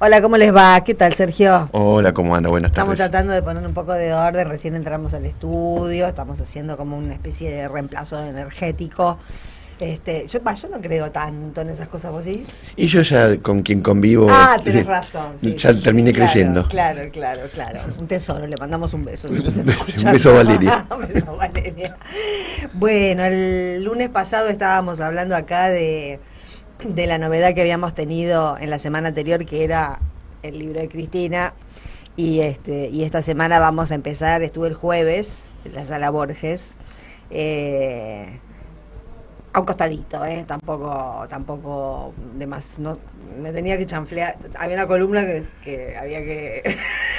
Hola, ¿cómo les va? ¿Qué tal, Sergio? Hola, ¿cómo anda? Buenas Estamos tardes. tratando de poner un poco de orden, recién entramos al estudio, estamos haciendo como una especie de reemplazo energético. Yo no creo tanto en esas cosas, ¿vos sí? Y yo ya con quien convivo, Ah, tenés razón, sí, ya sí, sí, terminé claro, creyendo. claro, claro, claro. Un tesoro, le mandamos un beso si nos está Un escuchando. beso, Valeria. Un beso, Valeria. Bueno, el lunes pasado estábamos hablando acá de la novedad que habíamos tenido en la semana anterior, que era el libro de Cristina. Y esta semana vamos a empezar, estuve el jueves en la sala Borges, eh, a un costadito, tampoco de más, no, me tenía que chanflear, había una columna que había que...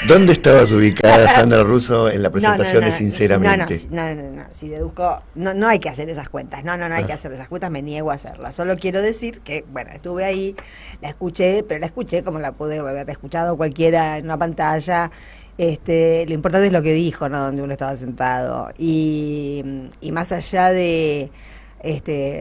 ¿Dónde estabas ubicada, Sandra Russo, en la No, no, presentación no, de no, no, Sinceramente? no, no, no, si deduzco, no, no hay que hacer esas cuentas, no hay que Ah, hacer esas cuentas, me niego a hacerlas. Solo quiero decir que, bueno, estuve ahí, la escuché, pero la escuché como la pude haber escuchado cualquiera en una pantalla. Lo importante es lo que dijo, ¿no? Donde uno estaba sentado. Y más allá de,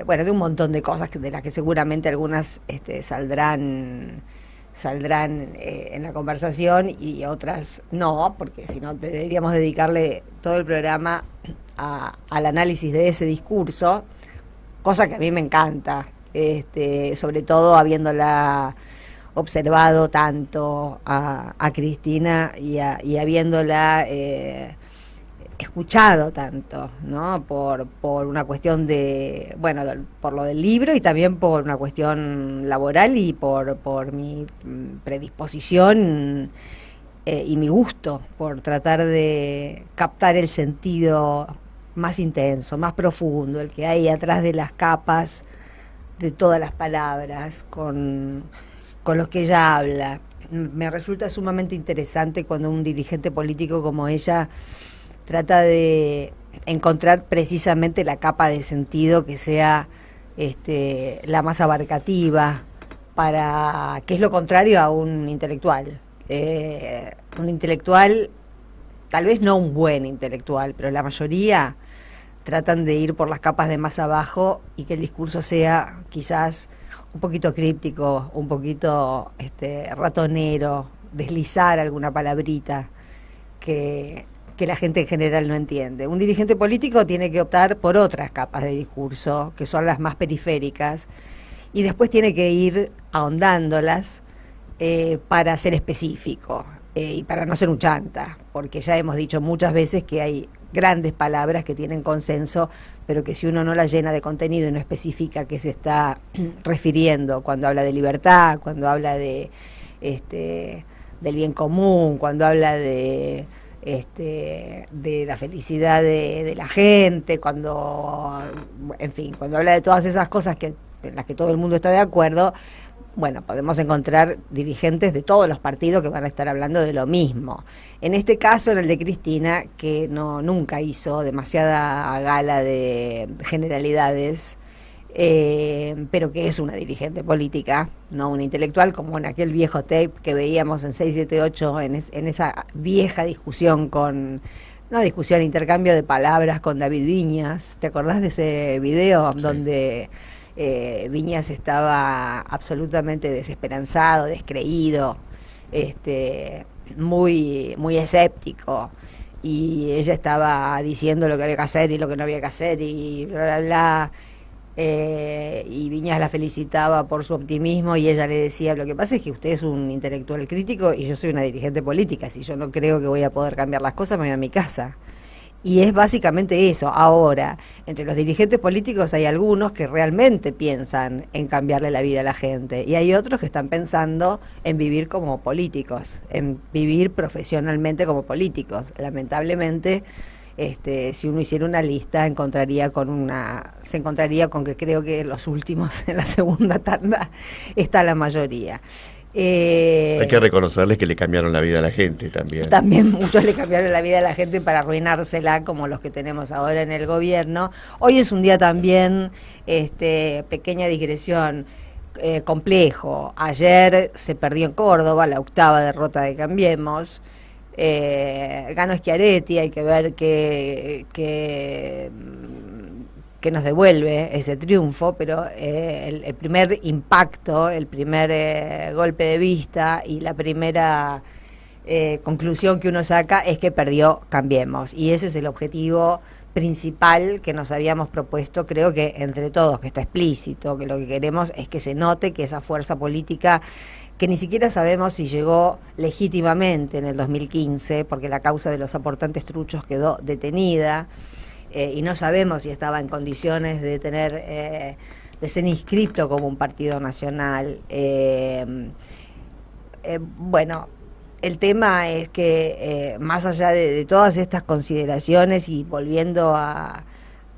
bueno, de un montón de cosas de las que seguramente algunas saldrán en la conversación y otras no, porque si no deberíamos dedicarle todo el programa al análisis de ese discurso, cosa que a mí me encanta, sobre todo habiéndola observado tanto a Cristina y habiéndola escuchado tanto, ¿no? Por una cuestión de, bueno, por lo del libro y también por una cuestión laboral y por mi predisposición y mi gusto por tratar de captar el sentido más intenso, más profundo, el que hay atrás de las capas de todas las palabras con los que ella habla. Me resulta sumamente interesante cuando un dirigente político como ella trata de encontrar precisamente la capa de sentido que sea la más abarcativa, para que es lo contrario a un intelectual. Un intelectual, tal vez no un buen intelectual, pero la mayoría tratan de ir por las capas de más abajo y que el discurso sea quizás un poquito críptico, un poquito ratonero, deslizar alguna palabrita que, que la gente en general no entiende. Un dirigente político tiene que optar por otras capas de discurso, que son las más periféricas, y después tiene que ir ahondándolas para ser específico y para no ser un chanta, porque ya hemos dicho muchas veces que hay grandes palabras que tienen consenso, pero que si uno no las llena de contenido y no especifica qué se está refiriendo cuando habla de libertad, cuando habla de del bien común, cuando habla de la felicidad de la gente, cuando, en fin, cuando habla de todas esas cosas en las que todo el mundo está de acuerdo, bueno, podemos encontrar dirigentes de todos los partidos que van a estar hablando de lo mismo. En este caso, en el de Cristina, que no nunca hizo demasiada gala de generalidades, pero que es una dirigente política, no una intelectual, como en aquel viejo tape que veíamos en 678, en esa vieja discusión no discusión, intercambio de palabras con David Viñas. ¿Te acordás de ese video sí. donde Viñas estaba absolutamente desesperanzado, descreído, muy escéptico? Y ella estaba diciendo lo que había que hacer y lo que no había que hacer y bla, bla, bla. Y Viñas la felicitaba por su optimismo y ella le decía, lo que pasa es que usted es un intelectual crítico y yo soy una dirigente política, si yo no creo que voy a poder cambiar las cosas me voy a mi casa. Y es básicamente eso. Ahora, entre los dirigentes políticos hay algunos que realmente piensan en cambiarle la vida a la gente y hay otros que están pensando en vivir como políticos, en vivir profesionalmente como políticos. Lamentablemente, si uno hiciera una lista, se encontraría con que creo que los últimos en la segunda tanda está la mayoría. Hay que Eh, reconocerles que le cambiaron la vida a la gente también. También muchos le cambiaron la vida a la gente para arruinársela, como los que tenemos ahora en el gobierno. Hoy es un día también, pequeña digresión, complejo. Ayer se perdió en Córdoba la octava derrota de Cambiemos. Ganó Schiaretti, hay que ver que nos devuelve ese triunfo, pero el primer impacto, el primer golpe de vista y la primera conclusión que uno saca es que perdió Cambiemos, y ese es el objetivo principal que nos habíamos propuesto, creo que entre todos, que está explícito, que lo que queremos es que se note que esa fuerza política, que ni siquiera sabemos si llegó legítimamente en el 2015, porque la causa de los aportantes truchos quedó detenida, y no sabemos si estaba en condiciones de tener de ser inscripto como un partido nacional. Bueno, el tema es que más allá de todas estas consideraciones y volviendo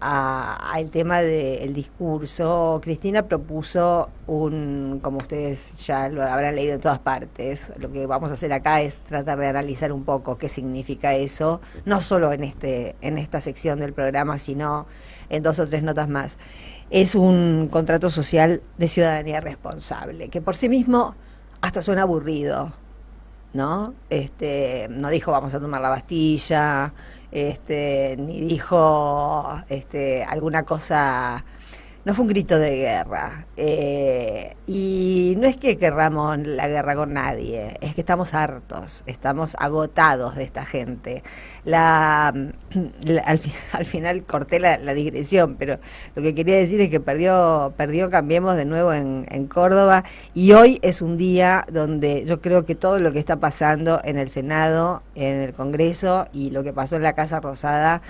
al tema del discurso, Cristina propuso como ustedes ya lo habrán leído en todas partes, lo que vamos a hacer acá es tratar de analizar un poco qué significa eso, no solo en esta sección del programa, sino en 2 o 3 notas más. Es un contrato social de ciudadanía responsable, que por sí mismo hasta suena aburrido, ¿no? No dijo vamos a tomar la Bastilla, ni dijo alguna cosa, no fue un grito de guerra, y no es que querramos la guerra con nadie, es que estamos hartos, estamos agotados de esta gente. Al final corté la digresión, pero lo que quería decir es que perdió Cambiemos de nuevo en Córdoba, y hoy es un día donde yo creo que todo lo que está pasando en el Senado, en el Congreso, y lo que pasó en la Casa Rosada,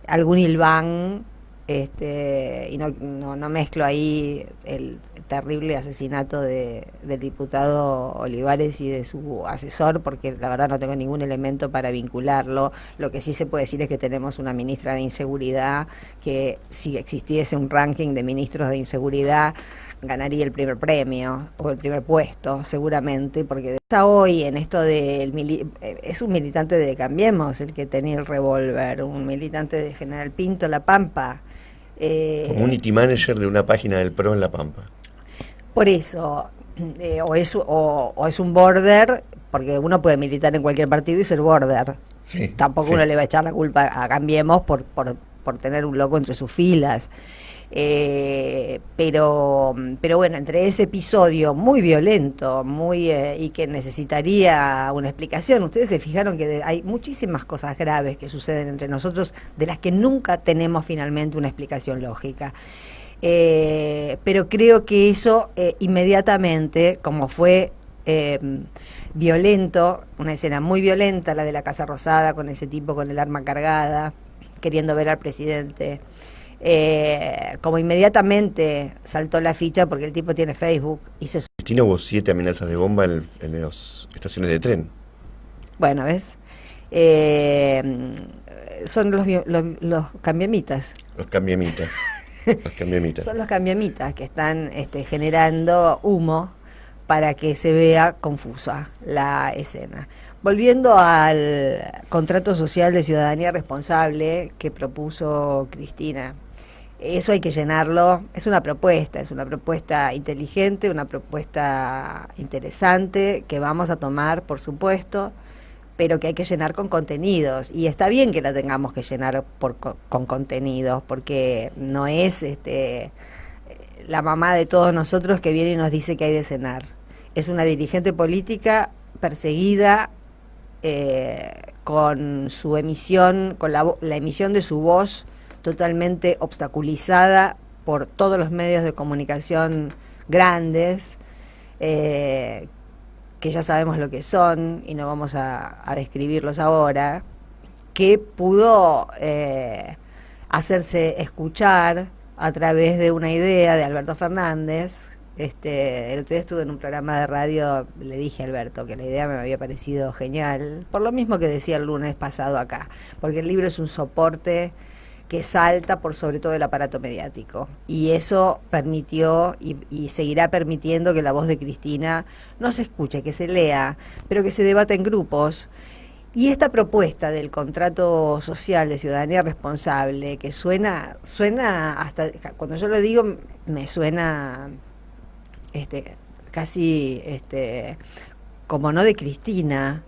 algún hilván, y no mezclo ahí el terrible asesinato del diputado Olivares y de su asesor, porque la verdad no tengo ningún elemento para vincularlo. Lo que sí se puede decir es que tenemos una ministra de Inseguridad que, si existiese un ranking de ministros de Inseguridad, ganaría el primer premio o el primer puesto seguramente, porque hasta hoy en esto es un militante de Cambiemos el que tenía el revólver, un militante de General Pinto, La Pampa, community manager de una página del PRO en La Pampa. Por eso, o es un border, porque uno puede militar en cualquier partido y ser border. Sí, tampoco uno le va a echar la culpa a Cambiemos por tener un loco entre sus filas. Pero bueno, entre ese episodio muy violento, y que necesitaría una explicación, ustedes se fijaron que hay muchísimas cosas graves que suceden entre nosotros, de las que nunca tenemos finalmente una explicación lógica. Pero creo que eso inmediatamente, como fue violento, una escena muy violenta, la de la Casa Rosada, con ese tipo con el arma cargada, queriendo ver al presidente, como inmediatamente saltó la ficha, porque el tipo tiene Facebook y Cristina, hubo 7 amenazas de bomba en las estaciones de tren. Bueno, ¿ves? Son los cambiamitas. Los cambiamitas. Los cambiamitas. Son los cambiamitas que están generando humo para que se vea confusa la escena. Volviendo al contrato social de ciudadanía responsable que propuso Cristina, eso hay que llenarlo, es una propuesta inteligente, una propuesta interesante que vamos a tomar, por supuesto, pero que hay que llenar con contenidos, y está bien que la tengamos que llenar con contenidos, porque no es la mamá de todos nosotros que viene y nos dice que hay de cenar. Es una dirigente política perseguida con su emisión, con la emisión de su voz totalmente obstaculizada por todos los medios de comunicación grandes, que ya sabemos lo que son y no vamos a describirlos ahora, que pudo hacerse escuchar a través de una idea de Alberto Fernández. El otro día estuve en un programa de radio, le dije a Alberto que la idea me había parecido genial, por lo mismo que decía el lunes pasado acá, porque el libro es un soporte que salta por sobre todo el aparato mediático, y eso permitió y seguirá permitiendo que la voz de Cristina no se escuche, que se lea, pero que se debata en grupos. Y esta propuesta del contrato social de ciudadanía responsable, que suena hasta, cuando yo lo digo, me suena casi como no de Cristina,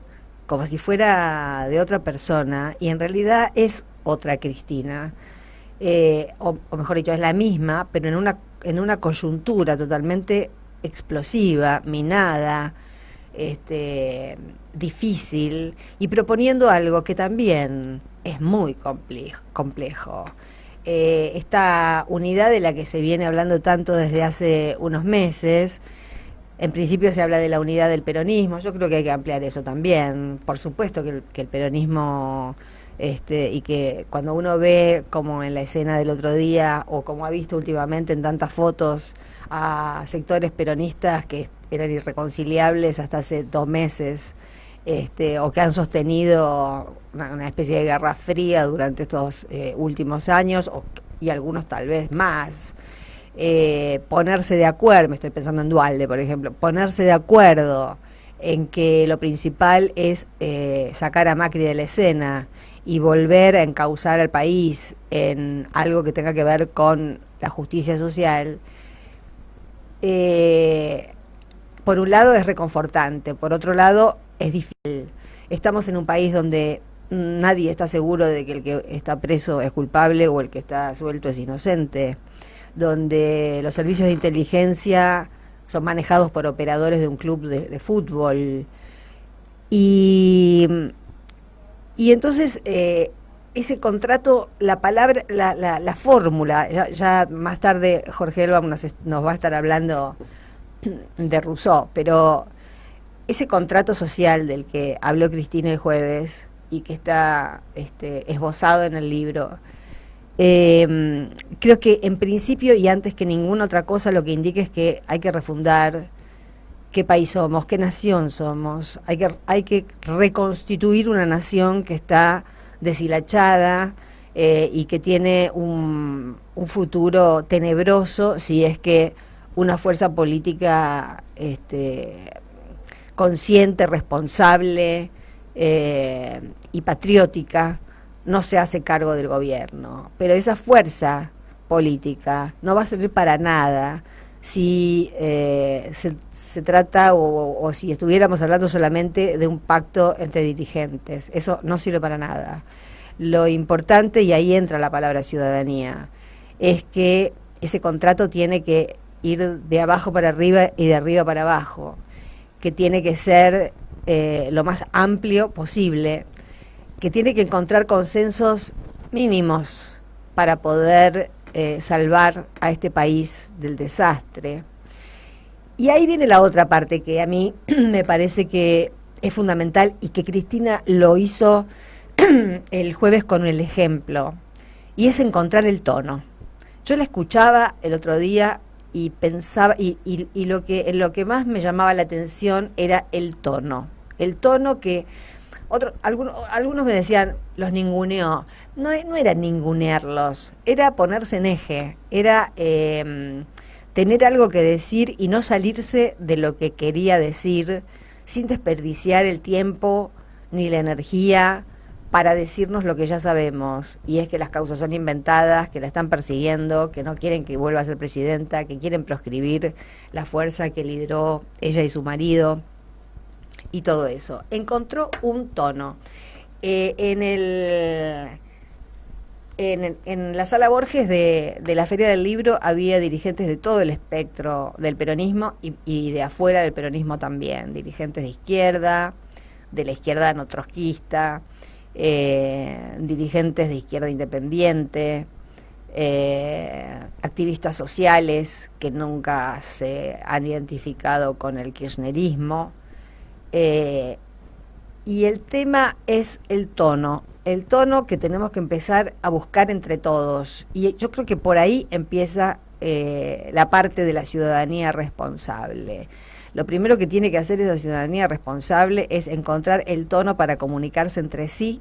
como si fuera de otra persona, y en realidad es otra Cristina, o mejor dicho, es la misma, pero en una coyuntura totalmente explosiva, minada, difícil, y proponiendo algo que también es muy complejo. Esta unidad de la que se viene hablando tanto desde hace unos meses, en principio se habla de la unidad del peronismo. Yo creo que hay que ampliar eso también. Por supuesto que el peronismo, y que cuando uno ve, como en la escena del otro día, o como ha visto últimamente en tantas fotos, a sectores peronistas que eran irreconciliables hasta hace 2 meses, o que han sostenido una especie de guerra fría durante estos últimos años, y algunos tal vez más. Ponerse de acuerdo, me estoy pensando en Duhalde, por ejemplo, ponerse de acuerdo en que lo principal es sacar a Macri de la escena y volver a encauzar al país en algo que tenga que ver con la justicia social, por un lado es reconfortante, por otro lado es difícil. Estamos en un país donde nadie está seguro de que el que está preso es culpable o el que está suelto es inocente, donde los servicios de inteligencia son manejados por operadores de un club de fútbol. Y, y entonces ese contrato, la palabra, la fórmula, ya más tarde Jorge Elba nos va a estar hablando de Rousseau, pero ese contrato social del que habló Cristina el jueves y que está esbozado en el libro, creo que en principio y antes que ninguna otra cosa lo que indica es que hay que refundar qué país somos, qué nación somos. Hay que reconstituir una nación que está deshilachada, y que tiene un futuro tenebroso si es que una fuerza política consciente, responsable y patriótica no se hace cargo del gobierno. Pero esa fuerza política no va a servir para nada si se trata o si estuviéramos hablando solamente de un pacto entre dirigentes. Eso no sirve para nada. Lo importante, y ahí entra la palabra ciudadanía, es que ese contrato tiene que ir de abajo para arriba y de arriba para abajo, que tiene que ser lo más amplio posible, que tiene que encontrar consensos mínimos para poder salvar a este país del desastre. Y ahí viene la otra parte que a mí me parece que es fundamental y que Cristina lo hizo el jueves con el ejemplo, y es encontrar el tono. Yo la escuchaba el otro día y pensaba, y lo que más me llamaba la atención era el tono que algunos me decían, los ninguneó. No era ningunearlos, era ponerse en eje, era tener algo que decir y no salirse de lo que quería decir, sin desperdiciar el tiempo ni la energía para decirnos lo que ya sabemos, y es que las causas son inventadas, que la están persiguiendo, que no quieren que vuelva a ser presidenta, que quieren proscribir la fuerza que lideró ella y su marido, y todo eso. Encontró un tono. En la sala Borges de la Feria del Libro había dirigentes de todo el espectro del peronismo y de afuera del peronismo también, dirigentes de izquierda, de la izquierda no trotskista, dirigentes de izquierda independiente, activistas sociales que nunca se han identificado con el kirchnerismo, y el tema es el tono que tenemos que empezar a buscar entre todos, y yo creo que por ahí empieza la parte de la ciudadanía responsable. Lo primero que tiene que hacer esa ciudadanía responsable es encontrar el tono para comunicarse entre sí,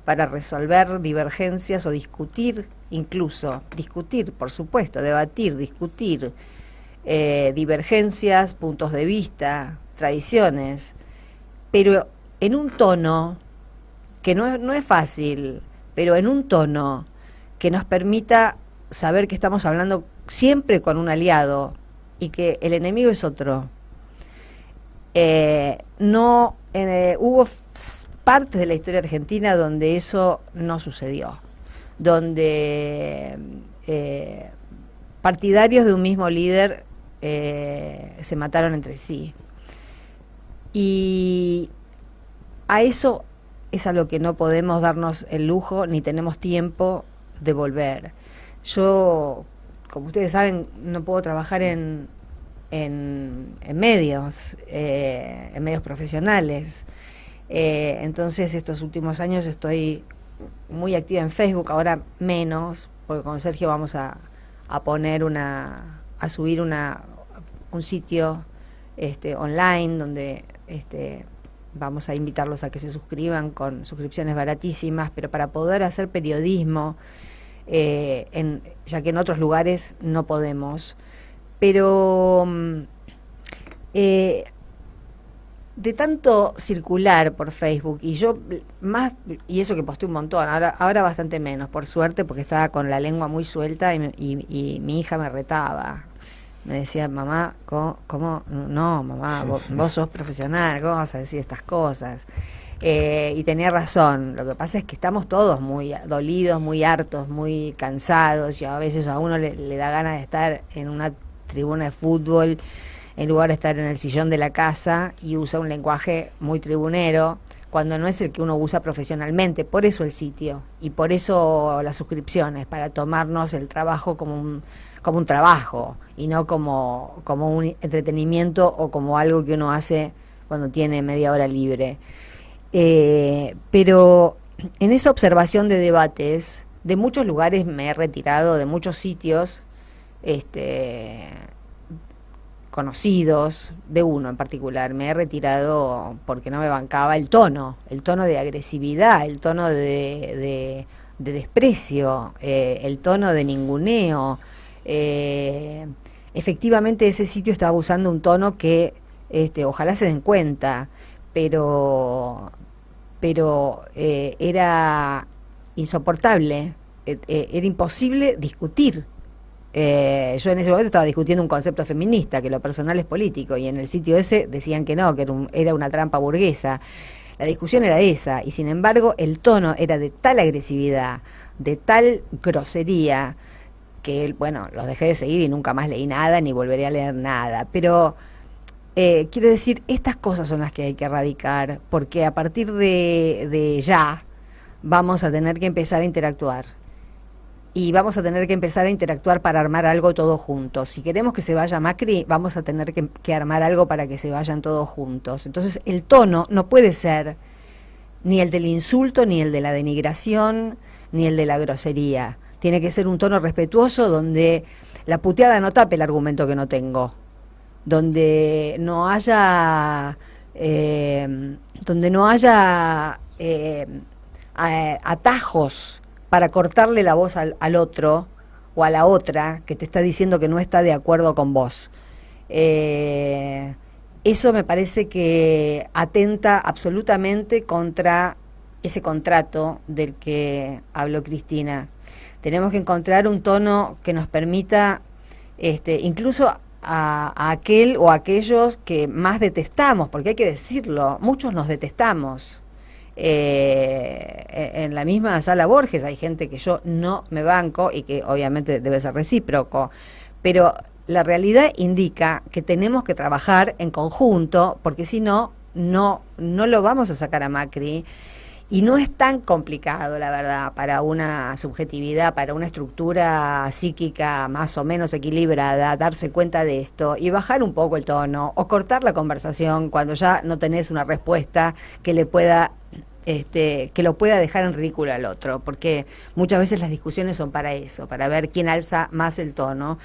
para resolver divergencias o discutir, incluso discutir, por supuesto, debatir, discutir divergencias, puntos de vista, tradiciones, pero en un tono que no es fácil, pero en un tono que nos permita saber que estamos hablando siempre con un aliado y que el enemigo es otro. Hubo partes de la historia argentina donde eso no sucedió, donde partidarios de un mismo líder se mataron entre sí. Y a eso es a lo que no podemos darnos el lujo ni tenemos tiempo de volver. Yo, como ustedes saben, no puedo trabajar en medios profesionales. Entonces estos últimos años estoy muy activa en Facebook, ahora menos, porque con Sergio vamos a poner a subir un sitio online donde vamos a invitarlos a que se suscriban con suscripciones baratísimas, pero para poder hacer periodismo, ya que en otros lugares no podemos. Pero de tanto circular por Facebook, y yo más, y eso que posté un montón, ahora bastante menos, por suerte, porque estaba con la lengua muy suelta y mi hija me retaba. Me decía, mamá, ¿cómo? No, mamá, vos sos profesional, ¿cómo vas a decir estas cosas? Y tenía razón. Lo que pasa es que estamos todos muy dolidos, muy hartos, muy cansados, y a veces a uno le da ganas de estar en una tribuna de fútbol en lugar de estar en el sillón de la casa, y usa un lenguaje muy tribunero cuando no es el que uno usa profesionalmente. Por eso el sitio y por eso las suscripciones, para tomarnos el trabajo como un trabajo y no como un entretenimiento o como algo que uno hace cuando tiene media hora libre. Pero en esa observación de debates, de muchos lugares me he retirado, de muchos sitios conocidos, de uno en particular, me he retirado porque no me bancaba el tono de agresividad, el tono de desprecio, el tono de ninguneo. Efectivamente ese sitio estaba usando un tono que ojalá se den cuenta, pero era insoportable, era imposible discutir. Yo en ese momento estaba discutiendo un concepto feminista, que lo personal es político, y en el sitio ese decían que no, que era una trampa burguesa. La discusión era esa, y sin embargo el tono era de tal agresividad, de tal grosería, que bueno, los dejé de seguir y nunca más leí nada, ni volveré a leer nada. Pero quiero decir, estas cosas son las que hay que erradicar, porque a partir de ya vamos a tener que empezar a interactuar. Y vamos a tener que empezar a interactuar para armar algo todos juntos. Si queremos que se vaya Macri, vamos a tener que armar algo para que se vayan todos juntos. Entonces el tono no puede ser ni el del insulto, ni el de la denigración, ni el de la grosería. Tiene que ser un tono respetuoso donde la puteada no tape el argumento que no tengo, donde no haya atajos para cortarle la voz al otro o a la otra que te está diciendo que no está de acuerdo con vos. Eso me parece que atenta absolutamente contra ese contrato del que habló Cristina. Tenemos que encontrar un tono que nos permita, incluso a aquel o aquellos que más detestamos, porque hay que decirlo, muchos nos detestamos. En la misma Sala Borges hay gente que yo no me banco y que obviamente debe ser recíproco, pero la realidad indica que tenemos que trabajar en conjunto, porque si no, no lo vamos a sacar a Macri. Y no es tan complicado, la verdad, para una subjetividad, para una estructura psíquica más o menos equilibrada, darse cuenta de esto y bajar un poco el tono o cortar la conversación cuando ya no tenés una respuesta que le pueda que lo pueda dejar en ridículo al otro, porque muchas veces las discusiones son para eso, para ver quién alza más el tono.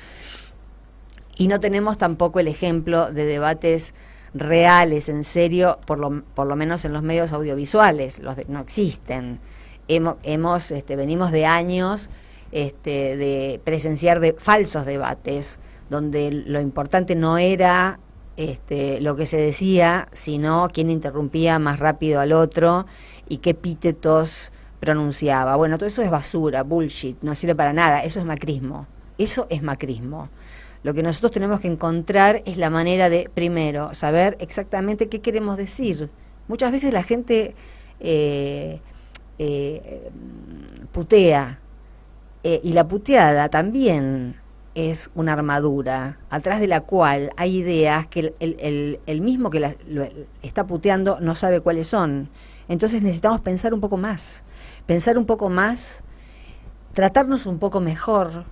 Y no tenemos tampoco el ejemplo de debates reales, en serio, por lo menos en los medios audiovisuales, no existen. Venimos de años de presenciar de falsos debates, donde lo importante no era lo que se decía, sino quién interrumpía más rápido al otro y qué epítetos pronunciaba. Bueno, todo eso es basura, bullshit, no sirve para nada, eso es macrismo. Eso es macrismo. Lo que nosotros tenemos que encontrar es la manera de, primero, saber exactamente qué queremos decir. Muchas veces la gente putea, Y la puteada también es una armadura, atrás de la cual hay ideas que el mismo que lo está puteando no sabe cuáles son. Entonces necesitamos pensar un poco más, tratarnos un poco mejor,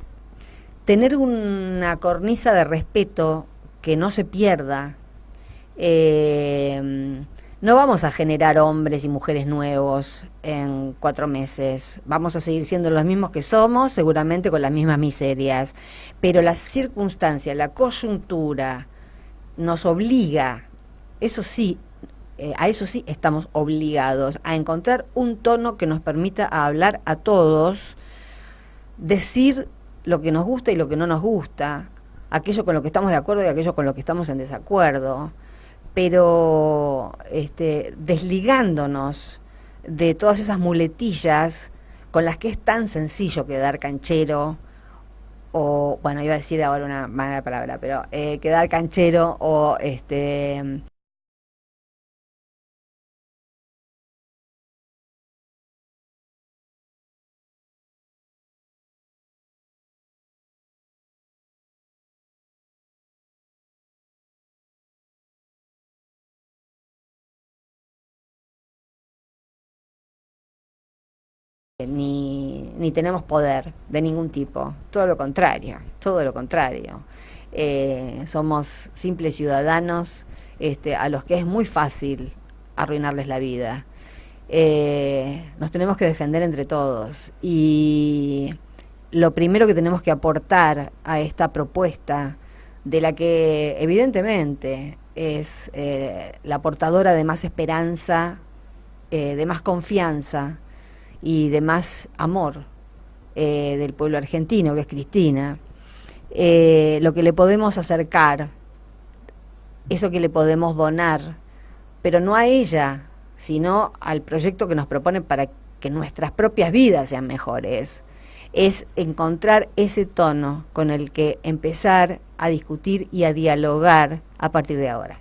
tener una cornisa de respeto que no se pierda. No vamos a generar hombres y mujeres nuevos en 4 meses. Vamos a seguir siendo los mismos que somos, seguramente con las mismas miserias. Pero la circunstancia, la coyuntura, nos obliga, eso sí, a eso sí estamos obligados, a encontrar un tono que nos permita hablar a todos, decir lo que nos gusta y lo que no nos gusta, aquello con lo que estamos de acuerdo y aquello con lo que estamos en desacuerdo, pero desligándonos de todas esas muletillas con las que es tan sencillo quedar canchero, o, bueno, iba a decir ahora una mala palabra, pero quedar canchero o ni tenemos poder de ningún tipo, todo lo contrario, todo lo contrario. Somos simples ciudadanos a los que es muy fácil arruinarles la vida. Nos tenemos que defender entre todos y lo primero que tenemos que aportar a esta propuesta, de la que evidentemente es la portadora de más esperanza, de más confianza y de más amor del pueblo argentino, que es Cristina, lo que le podemos acercar, eso que le podemos donar, pero no a ella, sino al proyecto que nos propone para que nuestras propias vidas sean mejores, es encontrar ese tono con el que empezar a discutir y a dialogar a partir de ahora.